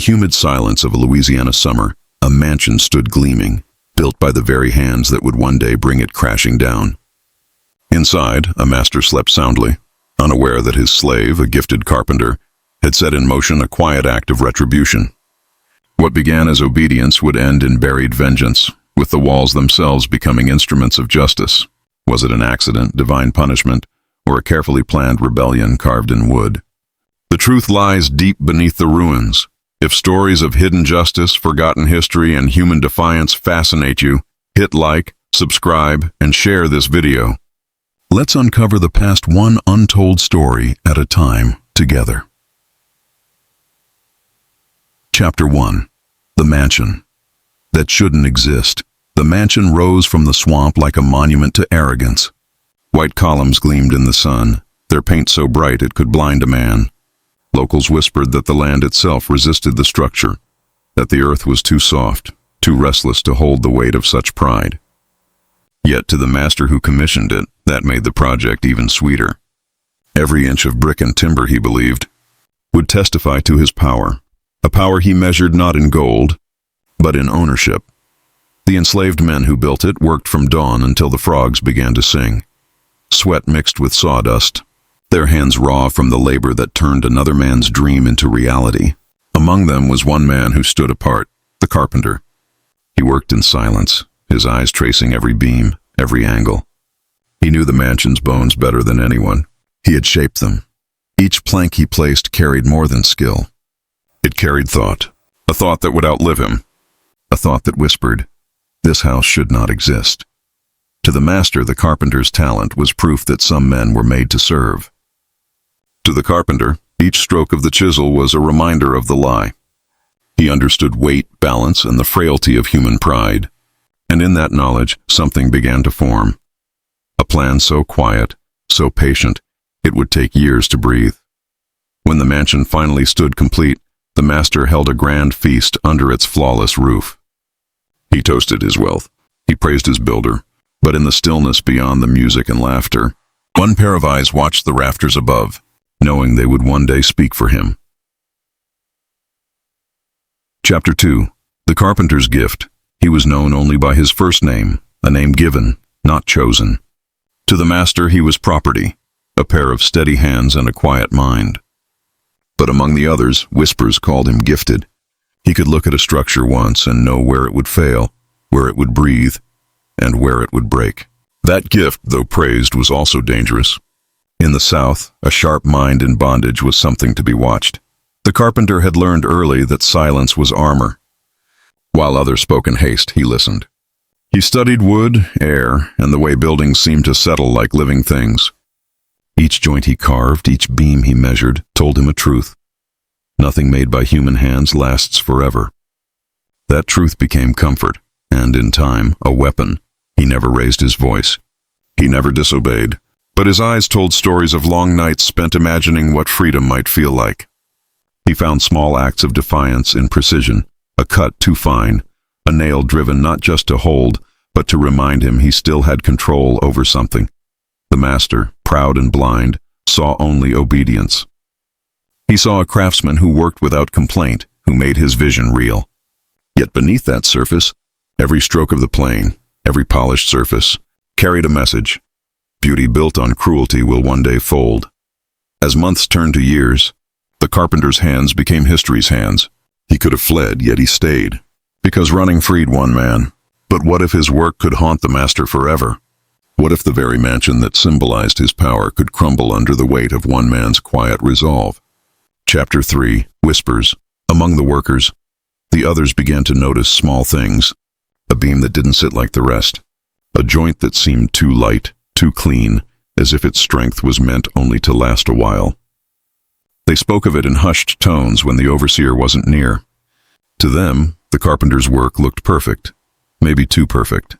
humid silence of a Louisiana summer, a mansion stood gleaming, built by the very hands that would one day bring it crashing down. Inside, a master slept soundly, unaware that his slave, a gifted carpenter, had set in motion a quiet act of retribution. What began as obedience would end in buried vengeance, with the walls themselves becoming instruments of justice. Was it an accident, divine punishment, or a carefully planned rebellion carved in wood? The truth lies deep beneath the ruins. If stories of hidden justice, forgotten history, and human defiance fascinate you, hit like, subscribe, and share this video. Let's uncover the past one untold story at a time together. Chapter 1. The Mansion. That shouldn't exist. The mansion rose from the swamp like a monument to arrogance. White columns gleamed in the sun, their paint so bright it could blind a man. Locals whispered that the land itself resisted the structure, that the earth was too soft, too restless to hold the weight of such pride. Yet to the master who commissioned it, that made the project even sweeter. Every inch of brick and timber, he believed, would testify to his power, a power he measured not in gold, but in ownership. The enslaved men who built it worked from dawn until the frogs began to sing. Sweat mixed with sawdust, their hands raw from the labor that turned another man's dream into reality. Among them was one man who stood apart, the carpenter. He worked in silence, his eyes tracing every beam, every angle. He knew the mansion's bones better than anyone. He had shaped them. Each plank he placed carried more than skill. It carried thought, a thought that would outlive him, a thought that whispered, "This house should not exist." To the master, the carpenter's talent was proof that some men were made to serve. To the carpenter, each stroke of the chisel was a reminder of the lie. He understood weight, balance, and the frailty of human pride. And in that knowledge, something began to form. A plan so quiet, so patient, it would take years to breathe. When the mansion finally stood complete, the master held a grand feast under its flawless roof. He toasted his wealth. He praised his builder. But in the stillness beyond the music and laughter, one pair of eyes watched the rafters above, knowing they would one day speak for him. Chapter 2. The Carpenter's Gift. He was known only by his first name, a name given, not chosen. To the master he was property, a pair of steady hands and a quiet mind. But among the others, whispers called him gifted. He could look at a structure once and know where it would fail, where it would breathe, and where it would break. That gift, though praised, was also dangerous. In the South, a sharp mind in bondage was something to be watched. The carpenter had learned early that silence was armor. While others spoke in haste, he listened. He studied wood, air, and the way buildings seemed to settle like living things. Each joint he carved, each beam he measured, told him a truth. Nothing made by human hands lasts forever. That truth became comfort, and in time, a weapon. He never raised his voice. He never disobeyed, but his eyes told stories of long nights spent imagining what freedom might feel like. He found small acts of defiance in precision, a cut too fine, a nail driven not just to hold, but to remind him he still had control over something. The master, proud and blind, saw only obedience. He saw a craftsman who worked without complaint, who made his vision real. Yet beneath that surface, every stroke of the plane, every polished surface, carried a message. Beauty built on cruelty will one day fold. As months turned to years, the carpenter's hands became history's hands. He could have fled, yet he stayed, because running freed one man. But what if his work could haunt the master forever? What if the very mansion that symbolized his power could crumble under the weight of one man's quiet resolve? Chapter 3. Whispers. Among the workers, the others began to notice small things. A beam that didn't sit like the rest. A joint that seemed too light, too clean, as if its strength was meant only to last a while. They spoke of it in hushed tones when the overseer wasn't near. To them, the carpenter's work looked perfect, maybe too perfect,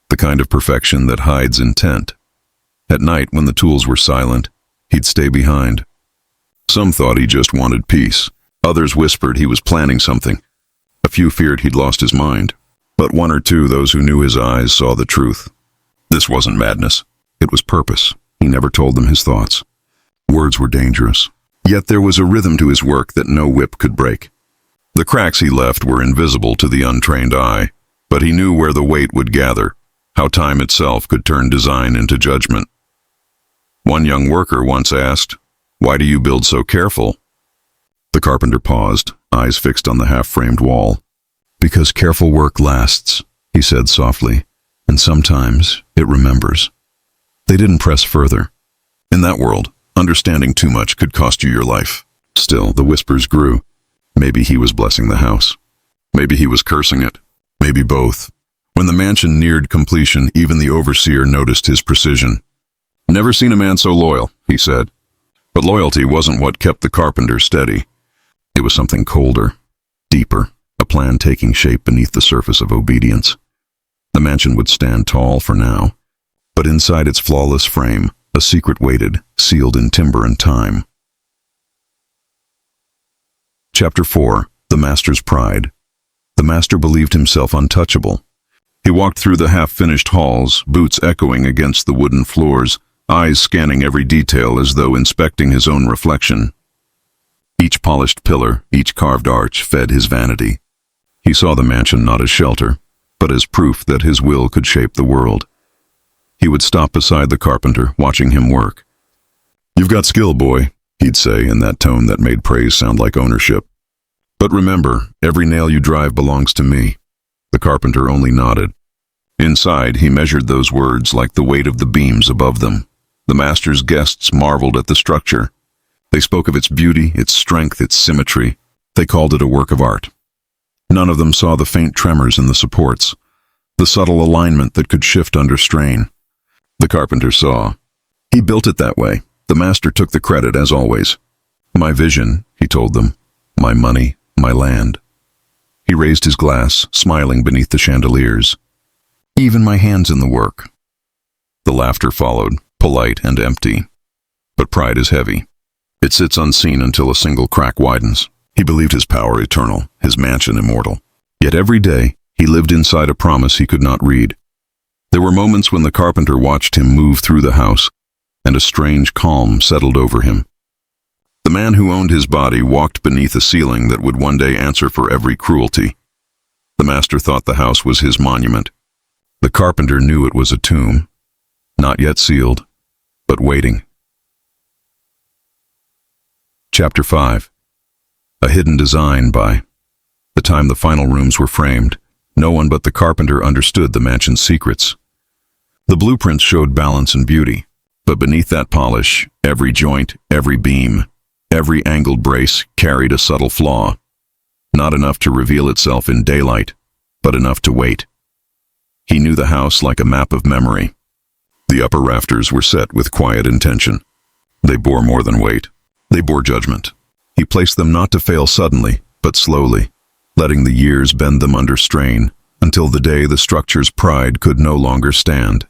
the kind of perfection that hides intent. At night, when the tools were silent, he'd stay behind. Some thought he just wanted peace. Others whispered he was planning something. A few feared he'd lost his mind. But one or two, those who knew his eyes, saw the truth. This wasn't madness. It was purpose. He never told them his thoughts. Words were dangerous. Yet there was a rhythm to his work that no whip could break. The cracks he left were invisible to the untrained eye, but he knew where the weight would gather, how time itself could turn design into judgment. One young worker once asked, "Why do you build so careful?" The carpenter paused, eyes fixed on the half-framed wall. "Because careful work lasts," he said softly, "and sometimes it remembers." They didn't press further. In that world, understanding too much could cost you your life. Still, the whispers grew. Maybe he was blessing the house. Maybe he was cursing it. Maybe both. When the mansion neared completion, even the overseer noticed his precision. "Never seen a man so loyal," he said. But loyalty wasn't what kept the carpenter steady. It was something colder, deeper, a plan taking shape beneath the surface of obedience. The mansion would stand tall for now, but inside its flawless frame, a secret waited, sealed in timber and time. Chapter 4. The Master's Pride. The Master believed himself untouchable. He walked through the half-finished halls, boots echoing against the wooden floors, eyes scanning every detail as though inspecting his own reflection. Each polished pillar, each carved arch fed his vanity. He saw the mansion not as shelter, but as proof that his will could shape the world. He would stop beside the carpenter, watching him work. "You've got skill, boy," he'd say in that tone that made praise sound like ownership. "But remember, every nail you drive belongs to me." The carpenter only nodded. Inside, he measured those words like the weight of the beams above them. The master's guests marveled at the structure. They spoke of its beauty, its strength, its symmetry. They called it a work of art. None of them saw the faint tremors in the supports, the subtle alignment that could shift under strain. The carpenter saw. He built it that way. The master took the credit, as always. "My vision," he told them. "My money, my land." He raised his glass, smiling beneath the chandeliers. "Even my hands in the work." The laughter followed, polite and empty. But pride is heavy. It sits unseen until a single crack widens. He believed his power eternal, his mansion immortal. Yet every day, he lived inside a promise he could not read. There were moments when the carpenter watched him move through the house, and a strange calm settled over him. The man who owned his body walked beneath a ceiling that would one day answer for every cruelty. The master thought the house was his monument. The carpenter knew it was a tomb, not yet sealed, but waiting. Chapter 5. A hidden design. By the time the final rooms were framed, no one but the carpenter understood the mansion's secrets. The blueprints showed balance and beauty, but beneath that polish, every joint, every beam, every angled brace carried a subtle flaw. Not enough to reveal itself in daylight, but enough to wait. He knew the house like a map of memory. The upper rafters were set with quiet intention. They bore more than weight. They bore judgment. He placed them not to fail suddenly, but slowly, letting the years bend them under strain, until the day the structure's pride could no longer stand.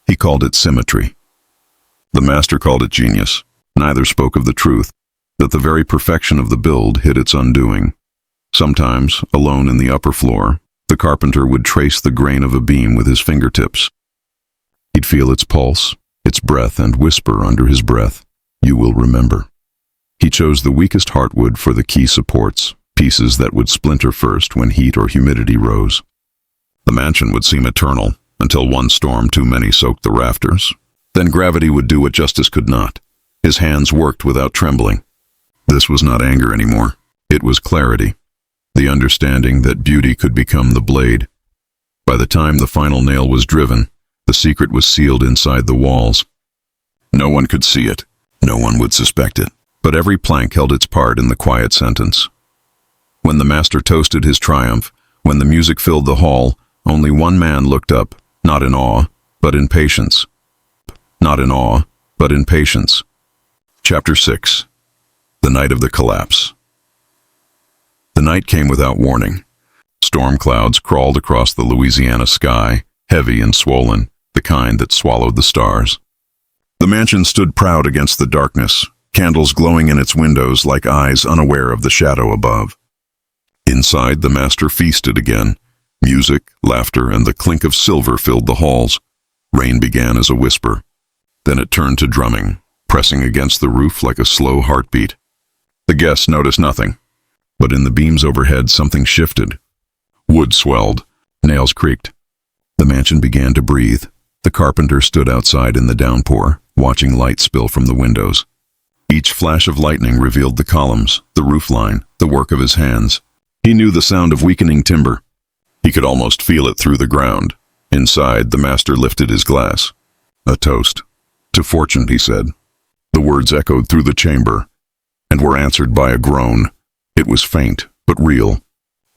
He called it symmetry. The master called it genius. Neither spoke of the truth, that the very perfection of the build hid its undoing. Sometimes, alone in the upper floor, the carpenter would trace the grain of a beam with his fingertips. He'd feel its pulse, its breath, and whisper under his breath, "You will remember." He chose the weakest heartwood for the key supports, pieces that would splinter first when heat or humidity rose. The mansion would seem eternal, until one storm too many soaked the rafters. Then gravity would do what justice could not. His hands worked without trembling. This was not anger anymore. It was clarity. The understanding that beauty could become the blade. By the time the final nail was driven, the secret was sealed inside the walls. No one could see it. No one would suspect it. But every plank held its part in the quiet sentence. When the master toasted his triumph, when the music filled the hall, only one man looked up, not in awe, but in patience. Not in awe, but in patience. Chapter 6. The Night of the Collapse. The night came without warning. Storm clouds crawled across the Louisiana sky, heavy and swollen, the kind that swallowed the stars. The mansion stood proud against the darkness, candles glowing in its windows like eyes unaware of the shadow above. Inside, the master feasted again. Music, laughter, and the clink of silver filled the halls. Rain began as a whisper. Then it turned to drumming, pressing against the roof like a slow heartbeat. The guests noticed nothing. but in the beams overhead something shifted. Wood swelled. Nails creaked. The mansion began to breathe. The carpenter stood outside in the downpour, watching light spill from the windows. Each flash of lightning revealed the columns, the roofline, the work of his hands. He knew the sound of weakening timber. He could almost feel it through the ground. Inside, the master lifted his glass. A toast. To fortune, he said. The words echoed through the chamber, and were answered by a groan. It was faint, but real.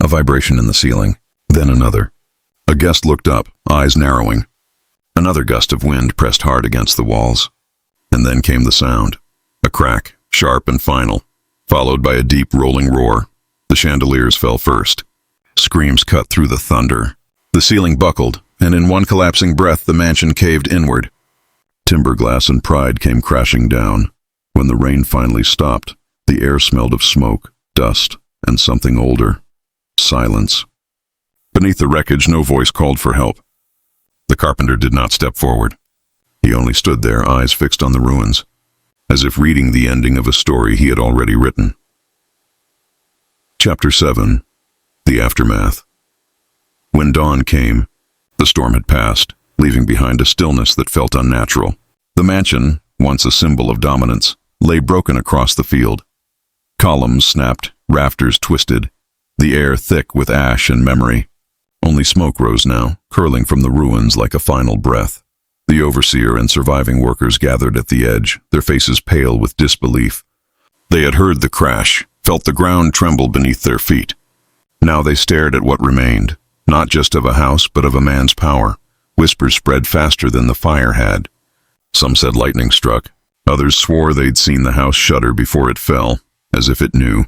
A vibration in the ceiling, then another. A guest looked up, eyes narrowing. Another gust of wind pressed hard against the walls. And then came the sound. A crack, sharp and final, followed by a deep rolling roar. The chandeliers fell first. Screams cut through the thunder. The ceiling buckled, and in one collapsing breath the mansion caved inward. Timber glass and pride came crashing down. When the rain finally stopped, the air smelled of smoke, dust, and something older. Silence. Beneath the wreckage, no voice called for help. The carpenter did not step forward. He only stood there, eyes fixed on the ruins, as if reading the ending of a story he had already written. Chapter 7. The Aftermath. When dawn came, the storm had passed, leaving behind a stillness that felt unnatural. The mansion, once a symbol of dominance, lay broken across the field. Columns snapped, rafters twisted, the air thick with ash and memory. Only smoke rose now, curling from the ruins like a final breath. The overseer and surviving workers gathered at the edge, their faces pale with disbelief. They had heard the crash, felt the ground tremble beneath their feet. Now they stared at what remained, not just of a house, but of a man's power. Whispers spread faster than the fire had. Some said lightning struck. Others swore they'd seen the house shudder before it fell, as if it knew.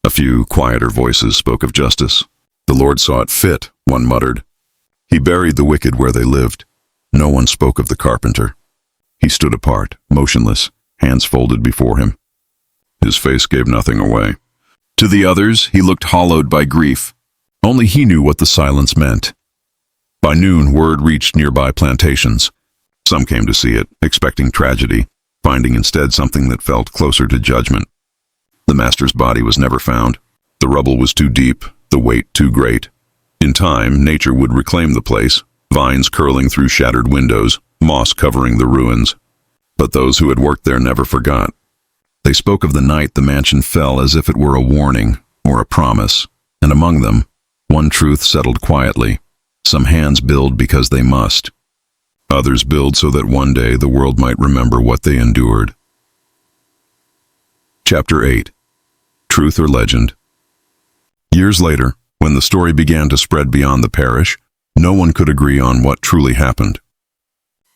A few quieter voices spoke of justice. The Lord saw it fit, one muttered. He buried the wicked where they lived. No one spoke of the carpenter. He stood apart, motionless, hands folded before him. His face gave nothing away. To the others, he looked hollowed by grief. Only he knew what the silence meant. By noon, word reached nearby plantations. Some came to see it, expecting tragedy, finding instead something that felt closer to judgment. The master's body was never found. The rubble was too deep, the weight too great. In time, nature would reclaim the place, vines curling through shattered windows, moss covering the ruins. But those who had worked there never forgot. They spoke of the night the mansion fell as if it were a warning or a promise, and among them, one truth settled quietly. Some hands build because they must. Others build so that one day the world might remember what they endured. Chapter 8. Truth or Legend. Years later, when the story began to spread beyond the parish, no one could agree on what truly happened.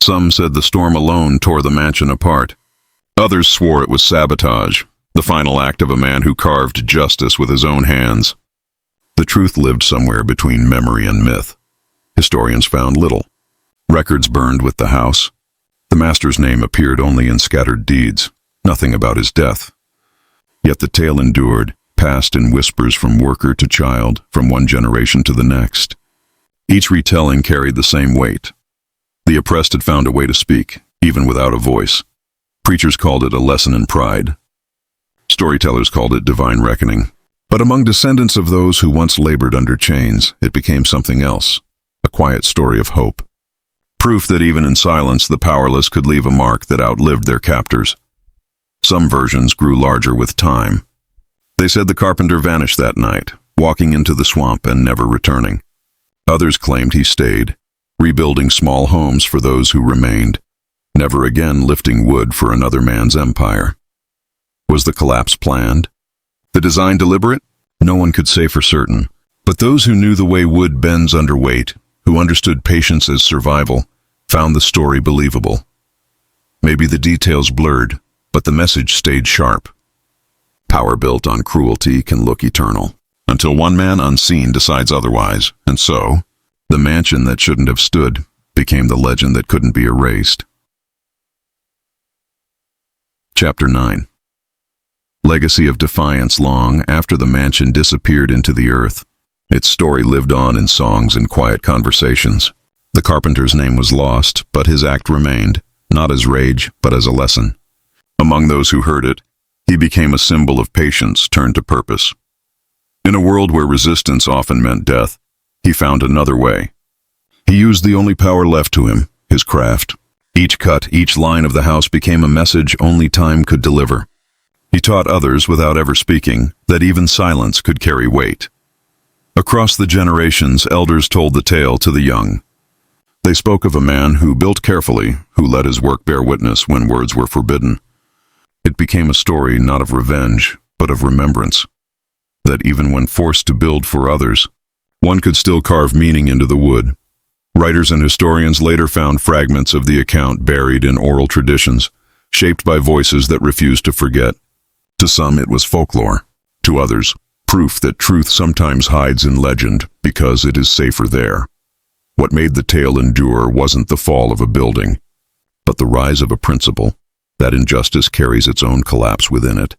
Some said the storm alone tore the mansion apart. Others swore it was sabotage, the final act of a man who carved justice with his own hands. The truth lived somewhere between memory and myth. Historians found little. Records burned with the house. The master's name appeared only in scattered deeds, nothing about his death. Yet the tale endured, passed in whispers from worker to child, from one generation to the next. Each retelling carried the same weight. The oppressed had found a way to speak, even without a voice. Preachers called it a lesson in pride. Storytellers called it divine reckoning. But among descendants of those who once labored under chains, it became something else, a quiet story of hope. Proof that even in silence the powerless could leave a mark that outlived their captors. Some versions grew larger with time. They said the carpenter vanished that night, walking into the swamp and never returning. Others claimed he stayed, rebuilding small homes for those who remained, never again lifting wood for another man's empire. Was the collapse planned? The design deliberate? No one could say for certain, but those who knew the way wood bends under weight, who understood patience as survival, found the story believable. Maybe the details blurred, but the message stayed sharp. Power built on cruelty can look eternal, until one man unseen decides otherwise, and so, the mansion that shouldn't have stood became the legend that couldn't be erased. Chapter 9. Legacy of Defiance. Long after the mansion disappeared into the earth, its story lived on in songs and quiet conversations. The carpenter's name was lost, but his act remained, not as rage, but as a lesson. Among those who heard it, he became a symbol of patience turned to purpose. In a world where resistance often meant death, he found another way. He used the only power left to him, his craft. Each cut, each line of the house became a message only time could deliver. He taught others, without ever speaking, that even silence could carry weight. Across the generations, elders told the tale to the young. They spoke of a man who built carefully, who let his work bear witness when words were forbidden. It became a story not of revenge, but of remembrance. That even when forced to build for others, one could still carve meaning into the wood. Writers and historians later found fragments of the account buried in oral traditions, shaped by voices that refused to forget. To some it was folklore, to others, proof that truth sometimes hides in legend because it is safer there. What made the tale endure wasn't the fall of a building, but the rise of a principle, that injustice carries its own collapse within it.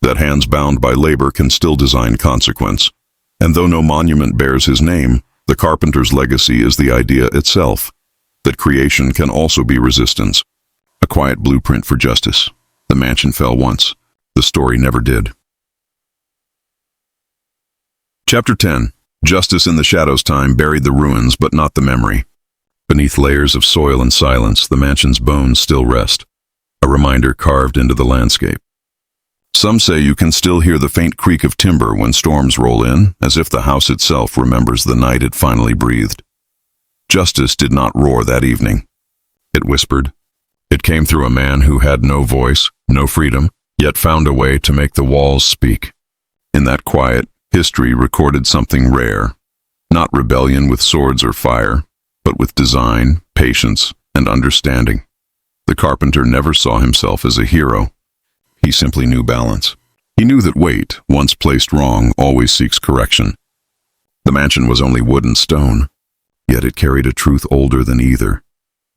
That hands bound by labor can still design consequence. And though no monument bears his name, the carpenter's legacy is the idea itself, that creation can also be resistance. A quiet blueprint for justice. The mansion fell once. The story never did. Chapter 10. Justice in the Shadows. Time buried the ruins, but not the memory. Beneath layers of soil and silence, the mansion's bones still rest, a reminder carved into the landscape. Some say you can still hear the faint creak of timber when storms roll in, as if the house itself remembers the night it finally breathed. Justice did not roar that evening. It whispered. It came through a man who had no voice, no freedom, yet found a way to make the walls speak. In that quiet, history recorded something rare. Not rebellion with swords or fire, but with design, patience, and understanding. The carpenter never saw himself as a hero. He simply knew balance. He knew that weight, once placed wrong, always seeks correction. The mansion was only wood and stone, yet it carried a truth older than either.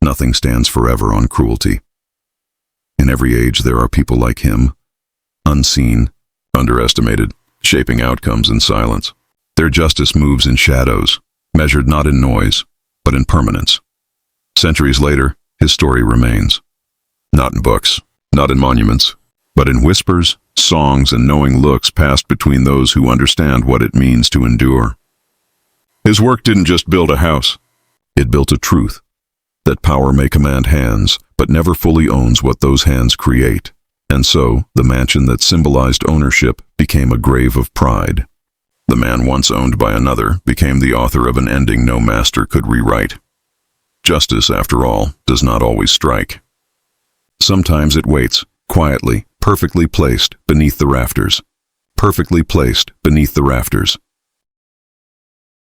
Nothing stands forever on cruelty. In every age there are people like him, unseen, underestimated, shaping outcomes in silence. Their justice moves in shadows, measured not in noise, but in permanence. Centuries later, his story remains. Not in books, not in monuments, but in whispers, songs, and knowing looks passed between those who understand what it means to endure. His work didn't just build a house. It built a truth, that power may command hands, but never fully owns what those hands create. And so, the mansion that symbolized ownership became a grave of pride. The man once owned by another became the author of an ending no master could rewrite. Justice, after all, does not always strike. Sometimes it waits, quietly, perfectly placed beneath the rafters. Perfectly placed beneath the rafters.